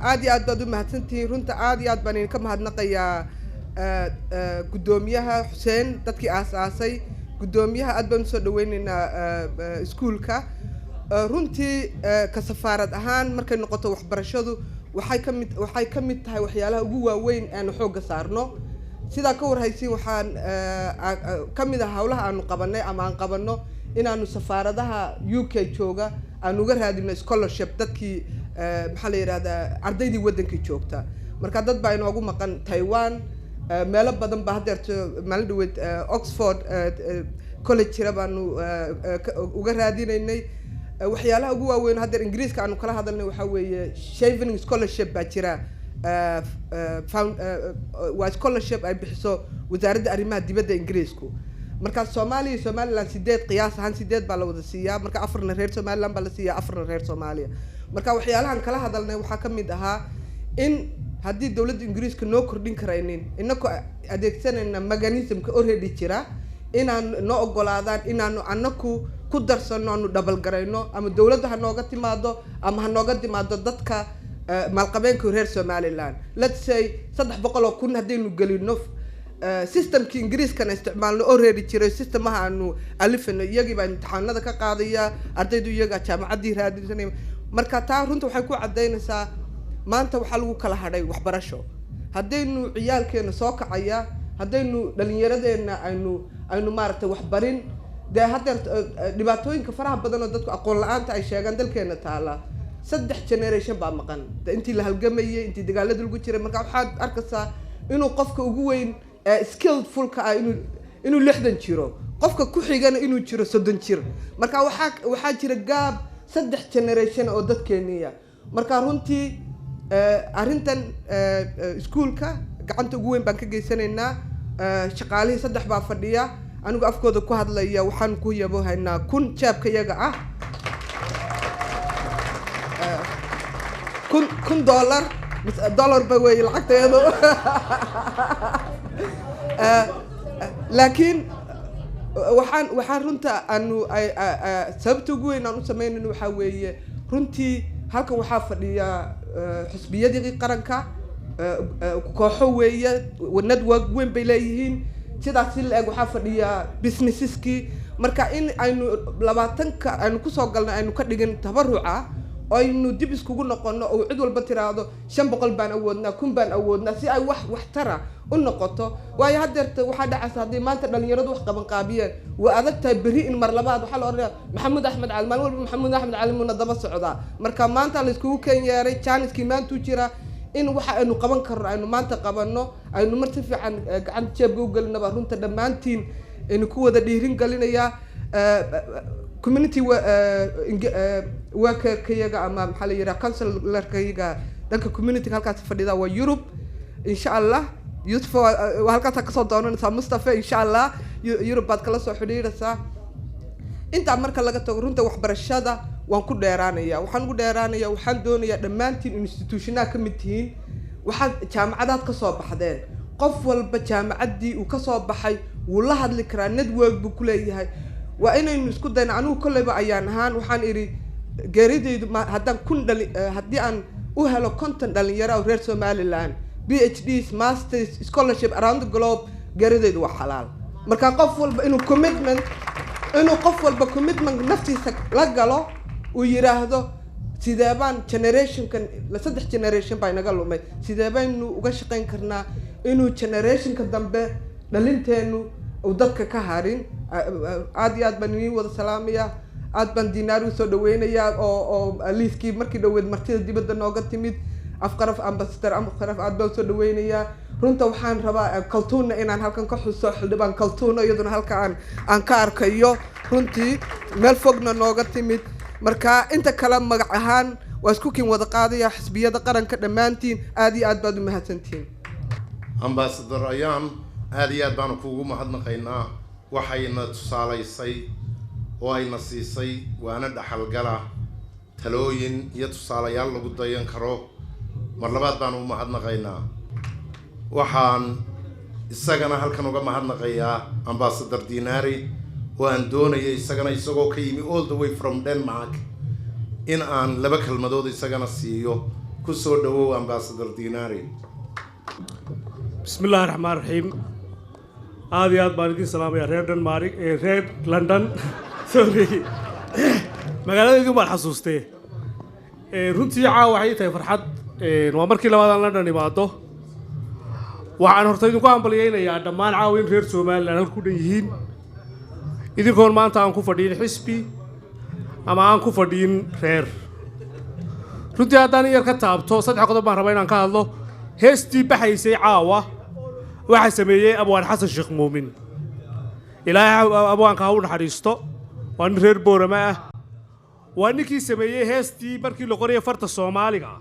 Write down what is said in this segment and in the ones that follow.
عادي عاد بدو مهتنتي رنت عادي عاد بنين كم هادنقيا قدوميها حسين تدكي أساسي قدوميها عاد بنسو دويننا سكولكا runtii ka safaarad ahaan markay noqoto waxbarashadu waxay ka mid tahay waxyaalaha ugu waaweyn aan xooga saarno sida ka warhaysiin waxaan ka mid ah hawlaha aanu qabanay ama aan qabanno inaanu safaaradaha UK jooga aan uga raadino scholarship dadkii maxaa la yiraahdaa ardaydii wadanka joogta marka dad baa inoogu maqan Taiwan meelo badan baa hadeerto maalin dhaweyd Oxford college baanu uga raadinaynay waxyaalaha ugu waaweyn hadda Ingiriiska aanu kala hadalnay waxa weeye Chevening scholarship baa jira waa scholarship ay bixiso wasaaradda arrimaha dibadda Ingiriisku marka Somaliland 8 qiyaas ahaan 8 baa la wada siiyaa marka 4 reer Somaliland baa la siiyaa 4 reer Soomaaliya marka waxyaalahan kala hadalnay waxa ka mid ahaa in haddii dawladda Ingiriiska noo kordhin karaynin inako adeegsanayna mechanismka already jira inaan noo ogolaadaan inaanu anaku ku darsano aanu double garayno ama dawladda ha nooga timaado ama ha nooga timaado dadka maalqabeenka reer Somaliland let's say 300,000 hadaynu galino systemkii Ingiriiska isticmaalno already jiray systemaha aanu alifno iyagii baa imtixaanada ka qaadaya ardaydu iyaga jaamacadii raadinayaan marka taa runta waxay ku cadeynaysaa maanta waxa lagu kala hadhay waxbarasho hadaynu ciyaalkeena soo kacaya hadaynu dhalinyaradeenna aynu maartay wax barin hadda dhibaatooyinka faraha badan oo dadku aqoon la'aanta ay sheegan dalkeena taala 3 generation baa maqan intii la halgamayay intii dagaalada lagu jiray marka waxaad arkaysaa inuu qofka ugu weyn skillful ka inuu 60 jiro qofka ku xigana inuu jiro 30 jir marka waxa jira gaab 3 generation oo dadkeeniya marka runtii arintan iskuulka gacanta ugu weyn baan ka geysanaynaa shaqaalihii 3 baa fadhiya anigu afkooda ku hadlaya waxaan ku yabo haynaa 1,000 jaabka yaga ah $1 ba way lacagteedu laakiin waxaan runta aanu sababta ugu weyn aan u sameynayno waxa weeye runtii halkan waxaa fadhiya xisbiyadii qaranka kooxo weeye network weyn bay leeyihiin sidaas la eeg waxa fadhiya businesseski marka in aynu 20ka aynu ku soo galnay aynu ka dhigin tabaruca aynu dib iskugu noqono oo cid walba tiraado 500 baan awoodnaa 1,000 baan awoodnaa si ay wax tara u noqoto waayo hadeerta waxa dhacaysa hadii maanta dhalinyaradu wax qaban qaabiyeen waa adagtahay bari in mar labaad waxa la oranaya Maxamed Axmed Cali maalin walba Maxamed Axmed Cali muna daba socdaa marka maanta la iskugu keenyaaray Janiski maanta jira in waxa aynu qaban karno aynu maanta qabanno aynu marti fiican gacan jeeb u galnaba runta dhamaantiin in ku wada dhiirin galinaya community worker kayaga ama maxaa la yiraahdaa counselor kayaga danka community halkaas fadhida waa Europe insha Allah Yusuf halkaas ka soo doonaysa Mustafa insha Allah Europe baad kala soo xiriiraysaa inta marka laga tago runta waxbarashada waan ku dheeraanaya waxaan doonayaa dhamaantiin institutionada ka mid yihiin waxa jaamacadaad ka soo baxdeen qof walba jaamacadii uu ka soo baxay wuu la hadli karaa network buu ku leeyahay waa inaynu isku dayno anigu kolleyba ayaan ahaan waxaan iri geeridaydu haddaan haddii aan u helo 50 dhalinyaro oo reer Somaliland PhDs masters scholarship around the globe geeridaydu waa xalaal marka qof walba inuu commitment naftiisa la galo uu yiraahdo sidee baan generationkan la 3 generation baa inaga lumay sidee baynu uga shaqeyn karnaa inuu generationka dambe dhalinteenu oo dadka ka harin aad baan idin wada salaamaya aad baan Dinar u soo dhaweynaya oo liiskii markii dhaweed martida dibadda nooga timid afqaraf ambassador afqaraf aad baan soo dhaweynaya runta waxaan rabaa kaltuuna inaan halkan ka xuso xildhibaan kaltuuna iyaduna halka aan ka arkayo runtii meel fogna nooga timid marka inta kala magac ahaan waa isku kin wada qaadaya xisbiyada qaranka dhamaantiin aad baad u mahadsantiin ambassador ayaan aad baan kuugu mahadnaqaynaa waxayna tusaalaysay oo ayna siisay waana dhaxalgala talooyin iyo tusaalayaal lagu dayan karo mar labaad baan u mahadnaqaynaa waxaan isagana halkan uga mahadnaqayaa ambassador Dinari oo aan doonayay isagana isagoo ka yimi all the way from Denmark in aan laba kalmadood isagana siiyo كسر دو أمباسدور ديناري. بسم الله الرحمن الرحيم. هذه باركين سلام يا ريد مارك ريد لندن سوري مقالة دي ما حسوسته runtii caawa waxay tahay farxad waa markii labaad London imaado waxaan hortay idinku ambaliyaynayaa dhammaan caawin reer Soomaaliland halku dhan yihiin idinkoon maanta aan ku fadhiin xisbi ama aan ku fadhiin reer runtii haddaan yar ka taabto saddex qodob baan rabaa inaan ka hadlo heestii baxaysay caawa waxa sameeyay Abwaan Xasan Sheekh Muumin ilaahay abwaanka ha u naxariisto waa nin reer Boorama ah وأنكي سميه هستي بركي لقرية فرت الصومالية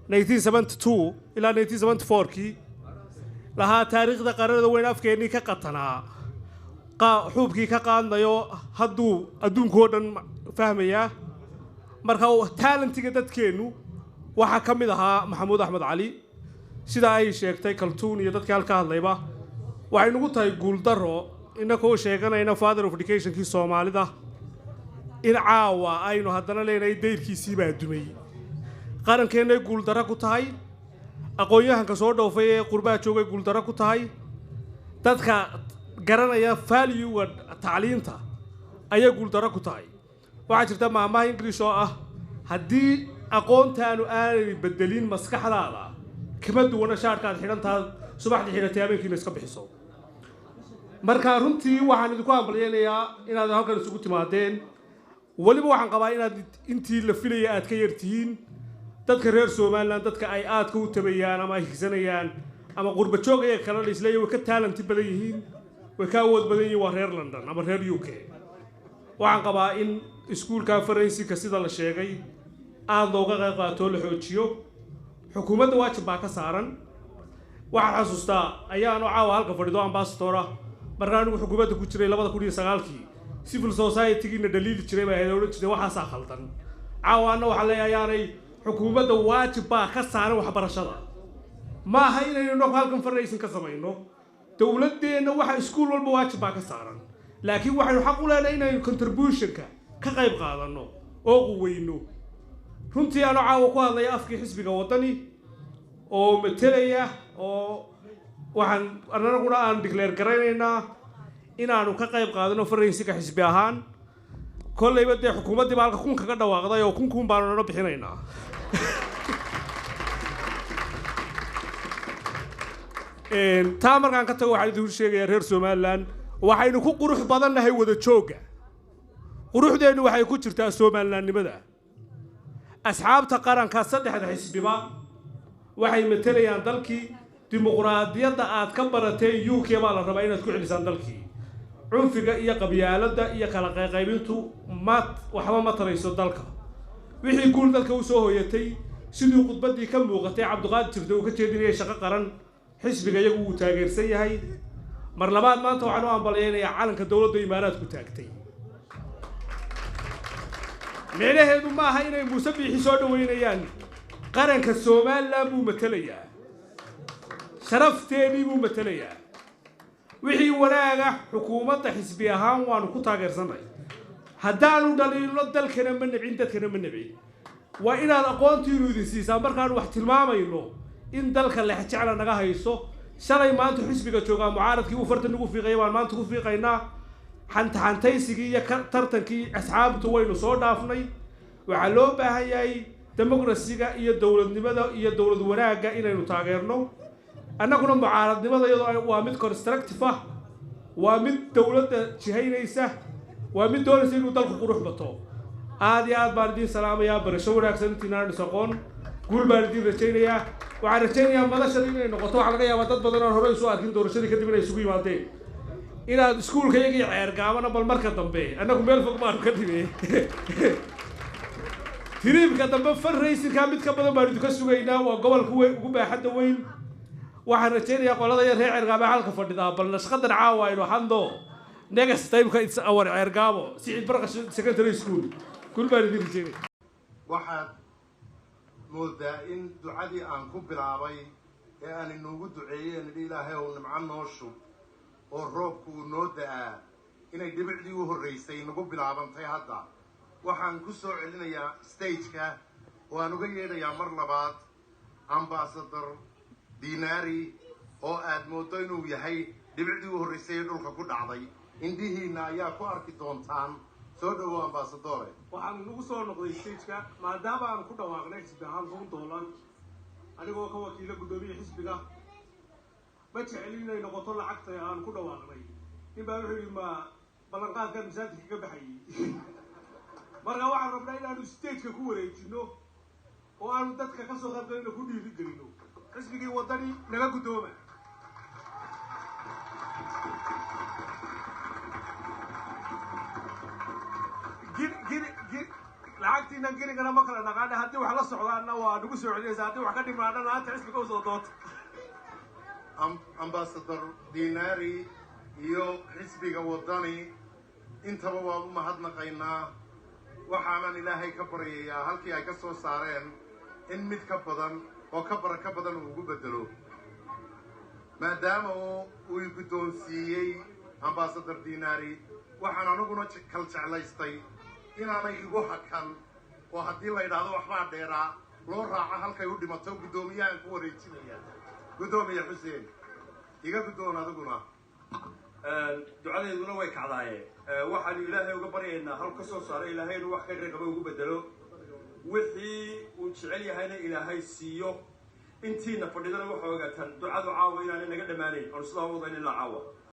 1972 إلى 1974 كي لها تاريخ ذا قرر وين أفكارني كقطنا حوبكي كقان ضيو هدو أدون كودن فهمية مركو تالنتي قدت كينو وحكم لها محمود أحمد علي سيدا أي شيء تاي كلتون يدت كالكال ليبا وعينو تاي قول درو إنكو شيء إنا father of education كي الصومالي ده in caawa aynu haddana leenahay deyrkiisii baa dumay qarankeena guul dara ku tahay aqoonyahanka soo dhoofay ee qurbaa joogay guul dara ku tahay dadka garanaya value tacliinta ayaa guul dara ku tahay waxa jirta maamaha English oo ah haddii aqoontaanu aanay bedelin maskaxdaada kama duwana shaarkaad xidhantaad subaxdii xidhatay habeenkiina iska bixiso marka runtii waxaan idinku ambaliyaynayaa inaad halkan isugu timaadeen waliba waxaan qabaa inaad intii la filayay aad ka yartihiin dadka reer Soomaaliland dadka ay aad ku tabayaan ama ay higsanayaan ama qurba joog ay kala isleeyay way ka talent badan yihiin way ka awood badan yihiin waa reer London ama reer UK waxaan qabaa in iskuulka Faransiiska sida la sheegay aad looga qayb qaato la xoojiyo xukuumadda waajib baa ka saaran waxaan xasuustaa ayaanu caawa halka fadhido ambassador markaan uu xukuumadda ku jiray 2009 civil society gina daliil jiray baa heedo jiray waxa sa khaldan caawana waxa leeyahay xukuumadda waajib baa ka saaran waxbarashada ma aha inaynu halkan faraysan ka sameeyno dawladeena waxa iskuul walba waajib baa ka saaran laakiin waxaynu xaq u leenahay inaynu contribution-ka ka qayb qaadano oo quweyno runtii aanu caawa ku hadlay afkii xisbiga wadani oo metelaya oo waxaan anaguna aan declare garanaynaa inaanu ka qayb qaadano Faransiiska xisbi ahaan kollayba de xukuumadda baalka kun kaga dhawaaqday oo kun baanu noo bixinaynaa taa markaan ka tago waxaan idin sheegayaa reer Soomaaliland waxaynu ku qurux badannahay wada jooga quruxdeenu waxay ku jirtaa Soomaalilandnimada asxaabta qaranka saddexda xisbiba waxay metelayaan dalkii dimuqraadiyadda aad ka baratay UK baa la rabaa inaad ku celisaan dalkii عنفقة إيا قبيالة إيا كلا قايبينتو وحما ما تريسو دالكا وحي يقول دالكا وسوهو يتي سيدو قد بدي كم وقتي عبد الغاد تردو كتير دي شقا قرن حسب يقو تاغير سيهاي مرلبات ما انتو عنو عن يا عالم كدولة دو إمارات كتاكتي معنى هيدو ما هاينا مسبي حسودو وينيان قرن كالسومال لابو متليا شرفتيني بو متليا wixii wanaaga xukuumadda xisbi ahaan waanu ku taageersanay haddaanu dhaliilo dalkana ma nabin dadkana ma nabin waa inaad aqoontiinu idin siisaa markaan wax tilmaamayno in dalka la jecel naga hayso shalay maanta xisbiga jooga mucaaradkii uu fartan ugu fiiqay waan maanta ku fiiqaynaa xantaysigii iyo tartankii asxaabtu waynu soo dhaafnay waxa loo baahan yahay dimuqraasiga iyo dawladnimada iyo dawlad wanaaga inaynu taageerno annaguna mucaaradnimada iyadoo waa mid constructive ah waa mid dawladda jihaynaysa waa mid doonaysa inuu dalku qurux bato aad iyo aad baan idin salaamayaa barasho wanaagsan intiinaan isaqoon guul baan idin rajaynayaa waxaan rajaynayaa madashan inay noqoto waxa laga yaabaa dad badan oo hore isu arkin doorashadii kadib inay isugu yimaadeen inaad iskuulka iyagii ceergaabana bal marka dambe annagu meel fog baanu ka dhigay tiriibka dambe fundraisingka mid ka badan baanu idinka sugaynaa waa gobolka ugu baaxadda weyn waxaan rajaynayaa qolada yar reer ceergaabo halka fadhidaa bal nashqadan caawa aynu hando next time-ka it's our ceergaabo Sicid Barqash secondary school kul baan idin rajaynaya waxaad moodaa in ducadii aan ku bilaabay ee aan inoogu duceeyeen ilaahay oo nimco noo shub oo roobku uu noo da'aa inay dhibicdii u horreysay nagu bilaabantay hadda waxaan ku soo celinayaa stage-ka oo aan uga yeedhayaa mar labaad ambassador Dinari oo aad moodo inuu yahay dhibicdii u horreysay dhulka ku dhacday indihiina ayaa ku arki doontaan soo dhawo ambassador waxaan nagu soo noqday stage-ka maadaama aan ku dhawaaqnay xisbi ahaan $1 anigoo ka wakiilo gudoomiye xisbiga ma jeclin inay noqoto lacagta aan ku dhawaaqnay in baa wuxuu yidhi ma ballanqaadkan masaajidka ka baxayay marka waxaan rabnaa inaanu stage-ka ku wareejino oo aanu dadka ka soo qaybgalino ku dhiirigelino xisbigii waddani naga guddooma lacagtiina gerigana ma kala dhaqaana haddii wax la socdaana waa nagu soo celinaysa haddii wax ka dhimaadana hanta xisbiga usoo doonta ambassador Dinari iyo xisbiga waddani intaba waa u mahadnaqaynaa waxaanan ilaahay ka baryayaa halkii ay ka soo saareen in mid ka badan oo ka baraka badan uu ugu bedelo maadaama uu guddoonsiiyey ambassador Dinari waxaan aniguna kal jeclaystay inaanay igu hakan oo haddii la yidhaahdo waxbaa dheeraa loo raaco halkay u dhimato guddoomiyahan ku wareejinaya guddoomiye xuseen iga guddoon adiguna ducadeeduna way kacdaayeen waxaanu ilaahay uga baryaynaa hal ka soo saaray ilaahay inuu wax khayr qaba ugu bedelo wixii uu jecel yahayna ilaahay siiyo intiina fadhidana waxa ogaataan ducadu caawa inaanay naga dhammaanayn oon sidaa wadayn ilaa caawa